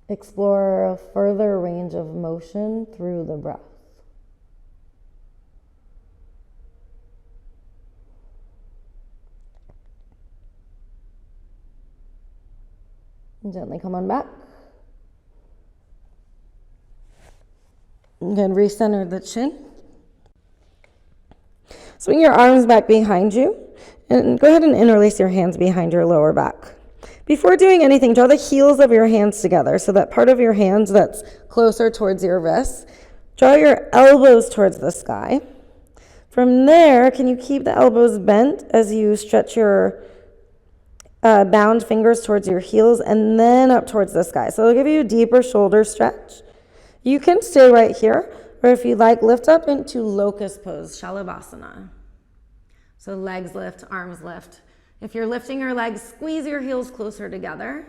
explore a further range of motion through the breath. And gently come on back. Again, recenter the chin. Swing your arms back behind you, and go ahead and interlace your hands behind your lower back. Before doing anything, draw the heels of your hands together, so that part of your hands that's closer towards your wrists. Draw your elbows towards the sky. From there, can you keep the elbows bent as you stretch your bound fingers towards your heels and then up towards the sky? So it'll give you a deeper shoulder stretch. You can stay right here, or if you like, lift up into locust pose, Shalabhasana. So legs lift, arms lift. If you're lifting your legs, squeeze your heels closer together.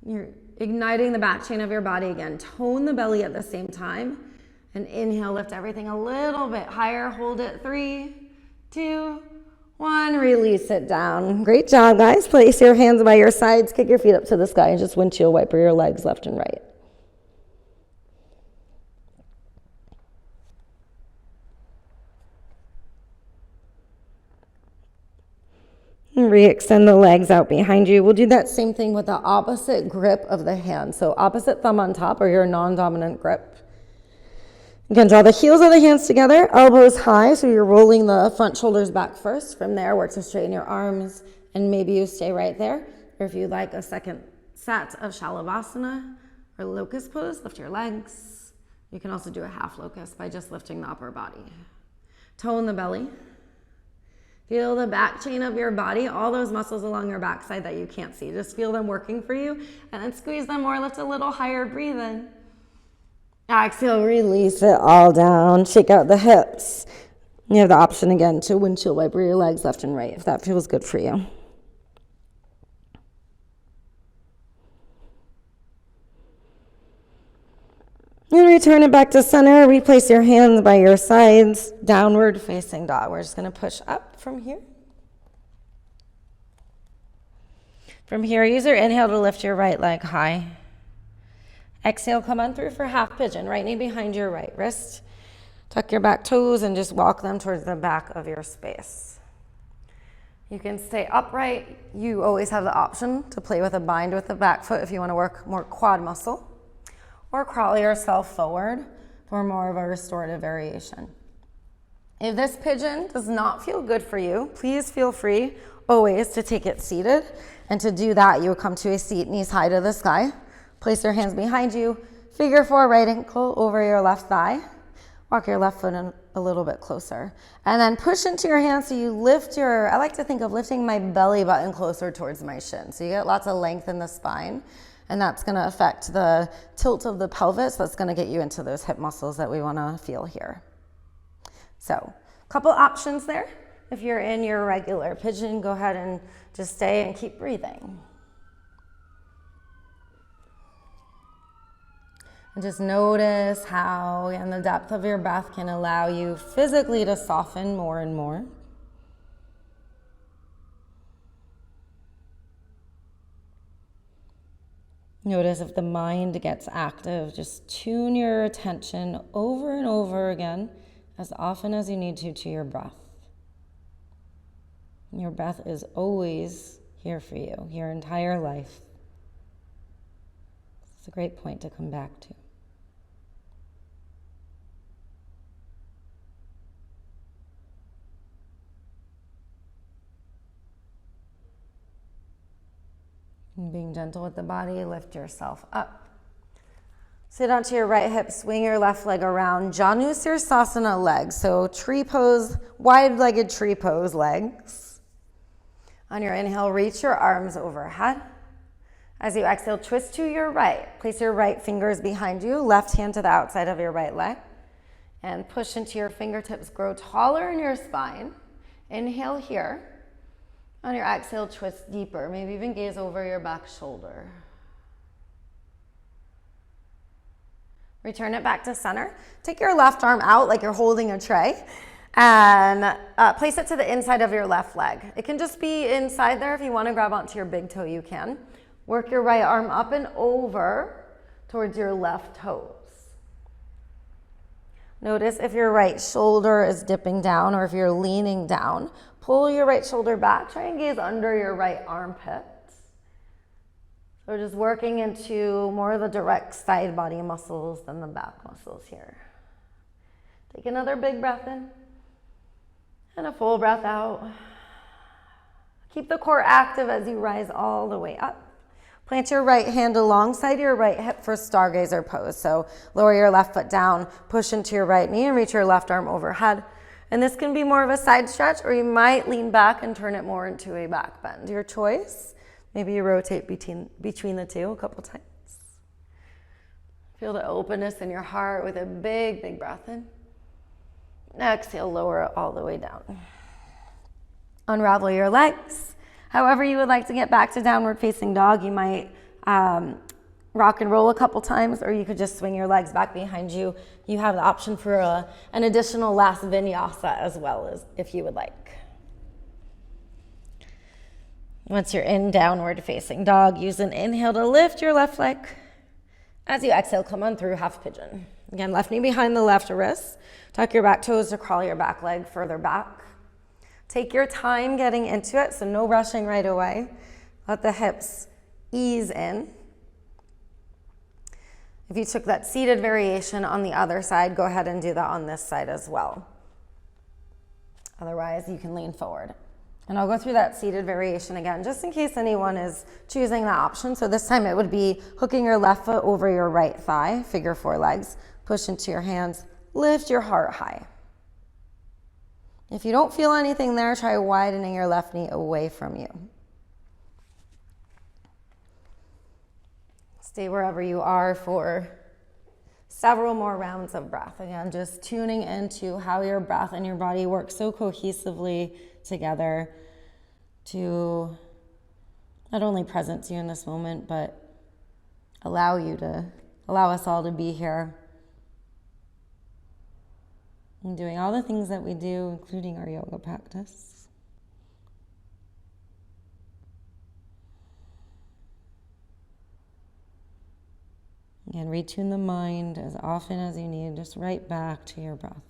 You're igniting the back chain of your body again. Tone the belly at the same time. And inhale, lift everything a little bit higher. Hold it. 3, 2, 1. Release it down. Great job, guys. Place your hands by your sides. Kick your feet up to the sky and just windshield wiper your legs left and right. Re-extend the legs out behind you. We'll do that same thing with the opposite grip of the hand. So opposite thumb on top, or your non-dominant grip. Again, draw the heels of the hands together, elbows high, so you're rolling the front shoulders back first. From there, work to straighten your arms, and maybe you stay right there. Or if you'd like a second set of Shalabhasana or locust pose, lift your legs. You can also do a half locust by just lifting the upper body. Tone the belly. Feel the back chain of your body, all those muscles along your backside that you can't see. Just feel them working for you, and then squeeze them more, lift a little higher, breathe in. Exhale, release it all down. Shake out the hips. You have the option again to windshield wiper your legs left and right if that feels good for you. And return it back to center. Replace your hands by your sides. Downward facing dog. We're just going to push up from here. From here, use your inhale to lift your right leg high. Exhale, come on through for half pigeon. Right knee behind your right wrist. Tuck your back toes and just walk them towards the back of your space. You can stay upright. You always have the option to play with a bind with the back foot if you want to work more quad muscle. or crawl yourself forward for more of a restorative variation. If this pigeon does not feel good for you, please feel free always to take it seated. And to do that, you will come to a seat, knees high to the sky. Place your hands behind you, figure 4 right ankle over your left thigh. Walk your left foot in a little bit closer. And then push into your hands so you lift I like to think of lifting my belly button closer towards my shin. So you get lots of length in the spine. And that's gonna affect the tilt of the pelvis. That's gonna get you into those hip muscles that we wanna feel here. So, a couple options there. If you're in your regular pigeon, go ahead and just stay and keep breathing. And just notice how, and the depth of your breath can allow you physically to soften more and more. Notice if the mind gets active, just tune your attention over and over again, as often as you need to your breath. Your breath is always here for you, your entire life. It's a great point to come back to. And being gentle with the body, lift yourself up. Sit onto your right hip, swing your left leg around. Janu Sirsasana legs, so tree pose, wide-legged tree pose legs. On your inhale, reach your arms overhead. As you exhale, twist to your right. Place your right fingers behind you, left hand to the outside of your right leg. And push into your fingertips, grow taller in your spine. Inhale here. On your exhale, twist deeper. Maybe even gaze over your back shoulder. Return it back to center. Take your left arm out like you're holding a tray and place it to the inside of your left leg. It can just be inside there. If you want to grab onto your big toe, you can. Work your right arm up and over towards your left toes. Notice if your right shoulder is dipping down or if you're leaning down. Pull your right shoulder back. Try and gaze under your right armpit. So we're just working into more of the direct side body muscles than the back muscles here. Take another big breath in and a full breath out. Keep the core active as you rise all the way up. Plant your right hand alongside your right hip for stargazer pose. So lower your left foot down, push into your right knee and reach your left arm overhead. And this can be more of a side stretch, or you might lean back and turn it more into a back bend. Your choice. Maybe you rotate between the two a couple times. Feel the openness in your heart with a big, big breath in. Exhale, lower it all the way down. Unravel your legs. However you would like to get back to downward facing dog, you might rock and roll a couple times, or you could just swing your legs back behind you. You have the option for an additional last vinyasa as well, as if you would like. Once you're in downward facing dog, use an inhale to lift your left leg. As you exhale, come on through half pigeon. Again, left knee behind the left wrist. Tuck your back toes to crawl your back leg further back. Take your time getting into it, so no rushing right away. Let the hips ease in. If you took that seated variation on the other side, go ahead and do that on this side as well. Otherwise, you can lean forward. And I'll go through that seated variation again, just in case anyone is choosing that option. So this time it would be hooking your left foot over your right thigh, figure 4 legs, push into your hands, lift your heart high. If you don't feel anything there, try widening your left knee away from you. Stay wherever you are for several more rounds of breath. Again, just tuning into how your breath and your body work so cohesively together to not only presence you in this moment, but allow us all to be here and doing all the things that we do, including our yoga practice. Again, retune the mind as often as you need, just right back to your breath.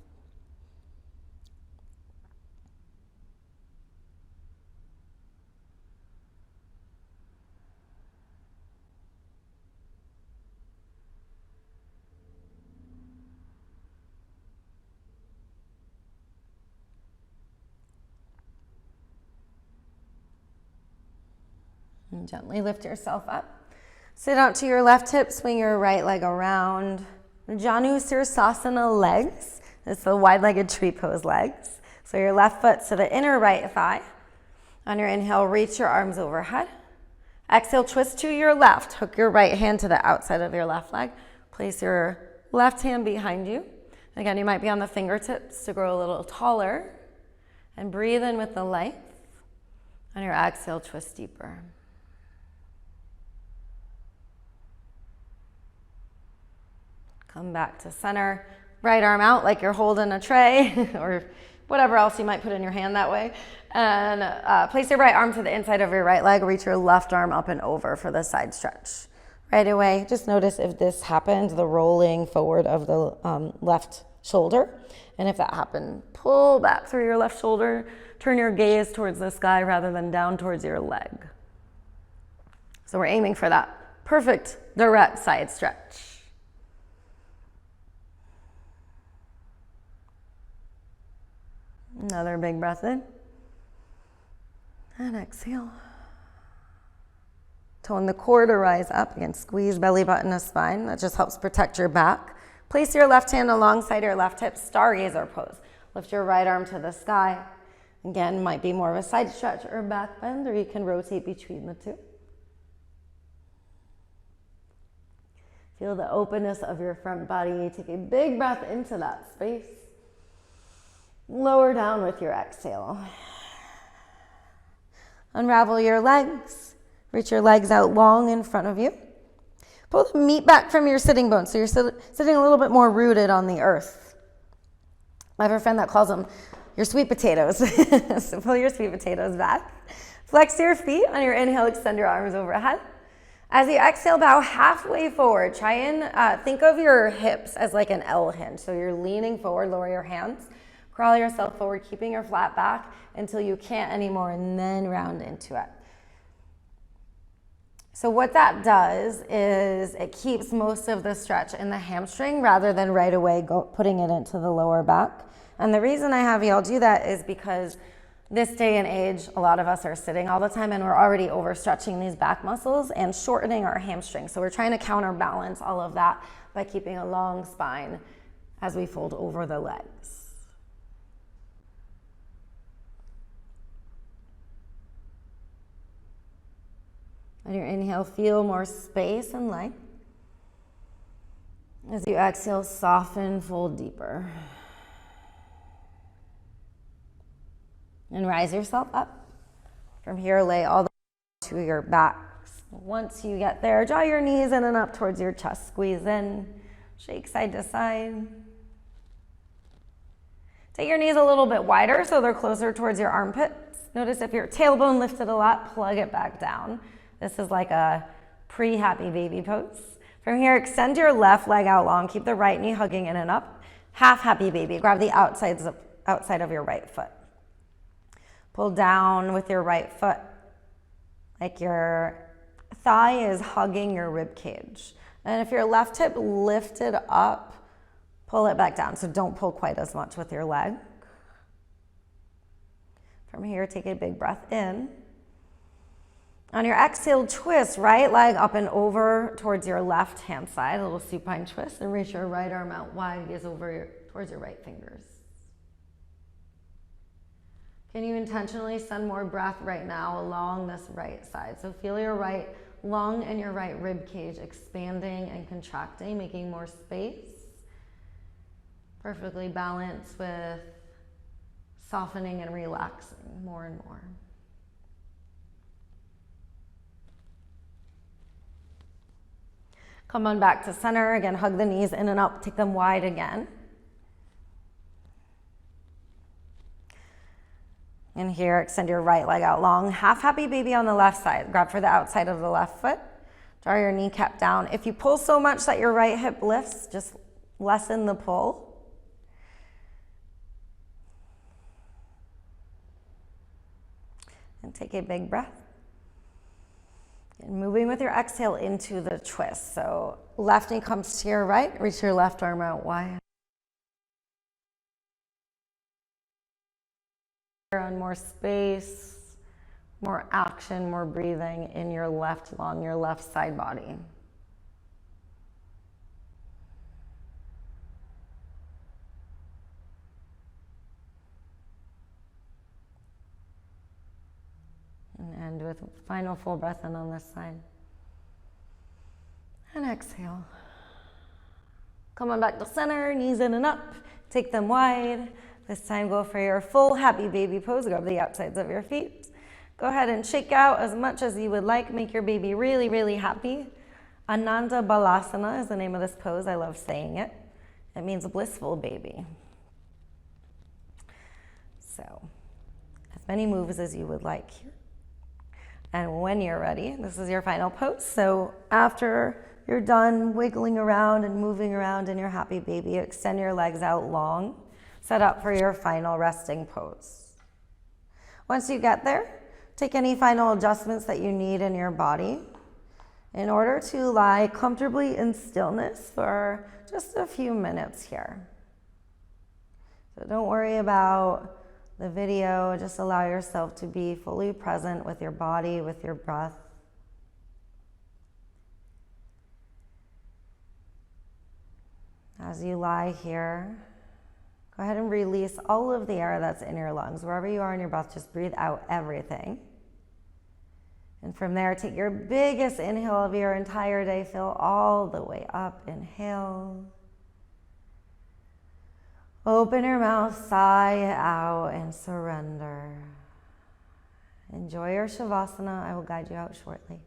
And gently lift yourself up. Sit out to your left hip, swing your right leg around. Janu Sirsasana legs. It's the wide-legged tree pose legs. So your left foot to the inner right thigh. On your inhale, reach your arms overhead. Exhale, twist to your left. Hook your right hand to the outside of your left leg. Place your left hand behind you. Again, you might be on the fingertips to grow a little taller. And breathe in with the length. On your exhale, twist deeper. Come back to center. Right arm out like you're holding a tray or whatever else you might put in your hand that way. And place your right arm to the inside of your right leg. Reach your left arm up and over for the side stretch. Right away, just notice if this happened, the rolling forward of the left shoulder. And if that happened, pull back through your left shoulder. Turn your gaze towards the sky rather than down towards your leg. So we're aiming for that perfect direct side stretch. Another big breath in. And exhale. Tone the core to rise up. Again, squeeze belly button to spine. That just helps protect your back. Place your left hand alongside your left hip, stargazer pose. Lift your right arm to the sky. Again, might be more of a side stretch or back bend, or you can rotate between the two. Feel the openness of your front body. Take a big breath into that space. Lower down with your exhale. Unravel your legs. Reach your legs out long in front of you. Pull the meat back from your sitting bones so you're sitting a little bit more rooted on the earth. I have a friend that calls them your sweet potatoes. So pull your sweet potatoes back. Flex your feet. On your inhale, extend your arms overhead. As you exhale, bow halfway forward. Try and think of your hips as like an L hinge. So you're leaning forward, lower your hands. Crawl yourself forward, keeping your flat back until you can't anymore, and then round into it. So what that does is it keeps most of the stretch in the hamstring rather than right away putting it into the lower back. And the reason I have y'all do that is because this day and age, a lot of us are sitting all the time and we're already overstretching these back muscles and shortening our hamstrings. So we're trying to counterbalance all of that by keeping a long spine as we fold over the legs. On your inhale, feel more space and length. As you exhale, soften, fold deeper. And rise yourself up. From here, lay all the way to your backs. Once you get there, draw your knees in and up towards your chest. Squeeze in, shake side to side. Take your knees a little bit wider so they're closer towards your armpits. Notice if your tailbone lifted a lot, plug it back down. This is like a pre-happy baby pose. From here, extend your left leg out long. Keep the right knee hugging in and up. Half happy baby. Grab the outside of your right foot. Pull down with your right foot like your thigh is hugging your rib cage. And if your left hip lifted up, pull it back down. So don't pull quite as much with your leg. From here, take a big breath in. On your exhale, twist right leg up and over towards your left hand side, a little supine twist, and reach your right arm out wide, gaze over towards your right fingers. Can you intentionally send more breath right now along this right side? So feel your right lung and your right rib cage expanding and contracting, making more space. Perfectly balanced with softening and relaxing more and more. Come on back to center. Again, hug the knees in and up. Take them wide again. And here, extend your right leg out long. Half happy baby on the left side. Grab for the outside of the left foot. Draw your kneecap down. If you pull so much that your right hip lifts, just lessen the pull. And take a big breath. And moving with your exhale into the twist. So left knee comes to your right, reach your left arm out wide. On more space, more action, more breathing in your left lung, your left side body. And end with final full breath in on this side. And exhale. Come on back to center, knees in and up. Take them wide. This time go for your full happy baby pose. Grab the outsides of your feet. Go ahead and shake out as much as you would like. Make your baby really, really happy. Ananda Balasana is the name of this pose. I love saying it. It means blissful baby. So, as many moves as you would like here. And when you're ready, this is your final pose. So after you're done wiggling around and moving around in your happy baby, extend your legs out long. Set up for your final resting pose. Once you get there, take any final adjustments that you need in your body in order to lie comfortably in stillness for just a few minutes here. So don't worry about the video, just allow yourself to be fully present with your body, with your breath. As you lie here, go ahead and release all of the air that's in your lungs. Wherever you are in your breath, just breathe out everything. And from there, take your biggest inhale of your entire day, fill all the way up, inhale. Open your mouth, sigh out, and surrender. Enjoy your Shavasana. I will guide you out shortly.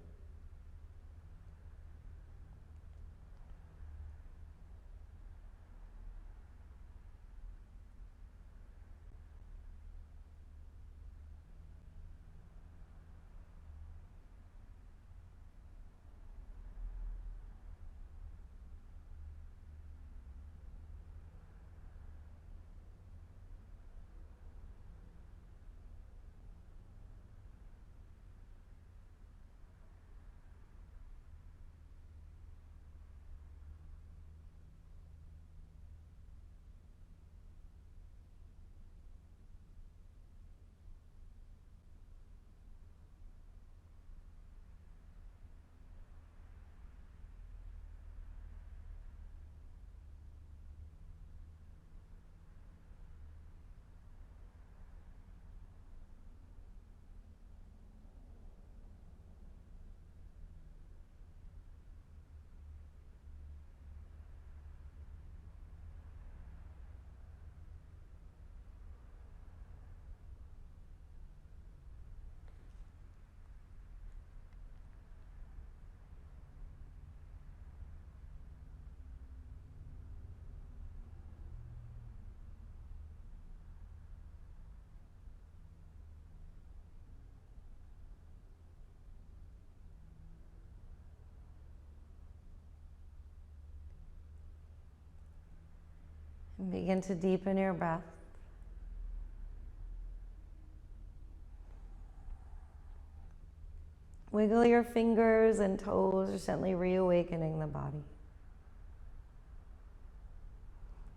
And begin to deepen your breath. Wiggle your fingers and toes, gently reawakening the body.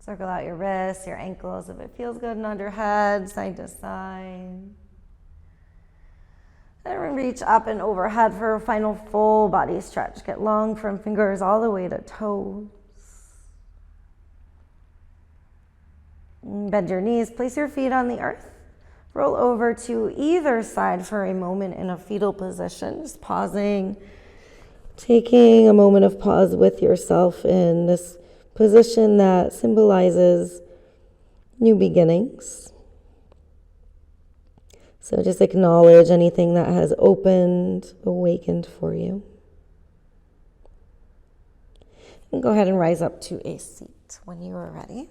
Circle out your wrists, your ankles, if it feels good, and under head, side to side. And reach up and overhead for a final full body stretch. Get long from fingers all the way to toes. Bend your knees, place your feet on the earth. Roll over to either side for a moment in a fetal position. Just pausing, taking a moment of pause with yourself in this position that symbolizes new beginnings. So just acknowledge anything that has opened, awakened for you. And go ahead and rise up to a seat when you are ready.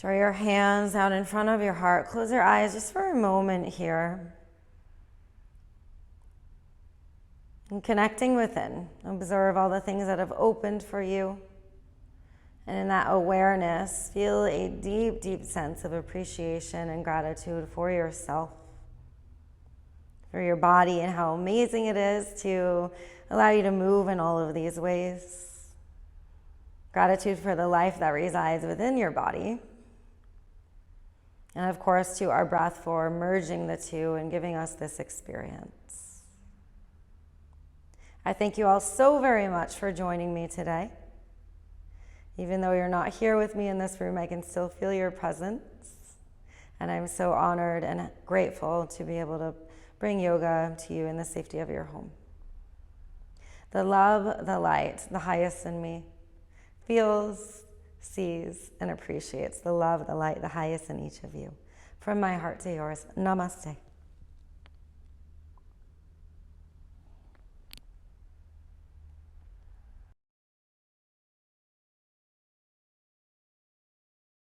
Draw your hands out in front of your heart. Close your eyes just for a moment here. And connecting within. Observe all the things that have opened for you. And in that awareness, feel a deep, deep sense of appreciation and gratitude for yourself, for your body, and how amazing it is to allow you to move in all of these ways. Gratitude for the life that resides within your body. And of course, to our breath for merging the two and giving us this experience. I thank you all so very much for joining me today. Even though you're not here with me in this room, I can still feel your presence. And I'm so honored and grateful to be able to bring yoga to you in the safety of your home. The love, the light, the highest in me feels, sees, and appreciates the love, the light, the highest in each of you. From my heart to yours, namaste.